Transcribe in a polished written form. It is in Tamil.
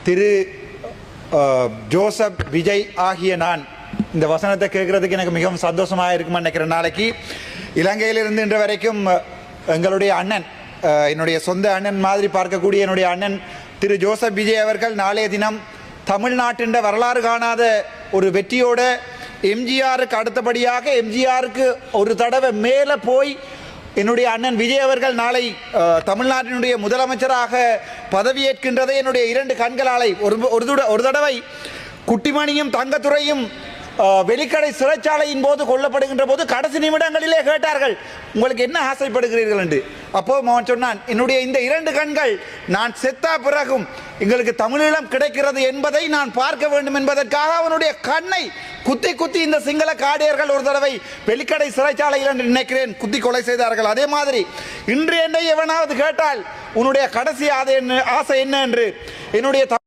திரு ஜோசப் விஜய் ஆகிய நான் இந்த வசனத்தை கேட்கறதுக்கு எனக்கு மிகவும் சந்தோஷமாக இருக்குமா நினைக்கிறேன். நாளைக்கு இலங்கையிலிருந்து இன்று வரைக்கும் எங்களுடைய அண்ணன், என்னுடைய சொந்த அண்ணன் மாதிரி பார்க்கக்கூடிய என்னுடைய அண்ணன் திரு ஜோசப் விஜய் அவர்கள் நாளைய தினம் தமிழ்நாட்டின் வரலாறு காணாத ஒரு வெற்றியோட எம்ஜிஆருக்கு அடுத்தபடியாக எம்ஜிஆருக்கு ஒரு தடவை மேலே போய் என்னுடைய அண்ணன் விஜய் அவர்கள் நாளை தமிழ்நாட்டினுடைய முதலமைச்சராக பதவியேற்கின்றதை என்னுடைய இரண்டு கண்களாலை ஒரு தடவை குட்டிமணியும் தங்கத்துறையும் வெளிக்கடை சிறைச்சாலையின் போது கொல்லப்படுகின்ற போது கடைசி நிமிடங்களிலே கேட்டார்கள், உங்களுக்கு என்ன ஆசைப்படுகிறீர்கள் என்று. அப்போ அவன் சொன்னான், என்னுடைய இந்த இரண்டு கண்கள் நான் செத்தா பிறகும் எங்களுக்கு தமிழீழம் கிடைக்கிறது என்பதை நான் பார்க்க வேண்டும் என்பதற்காக அவனுடைய கண்ணை குத்தி குத்தி இந்த சிங்கள காடியர்கள் ஒரு தடவை வெளிக்கடை சிறைச்சாலையில் என்று நினைக்கிறேன் குத்தி கொலை செய்தார்கள். அதே மாதிரி இன்று என்னை எவனாவது கேட்டால் உன்னுடைய கடைசி ஆசை என்ன என்று என்னுடைய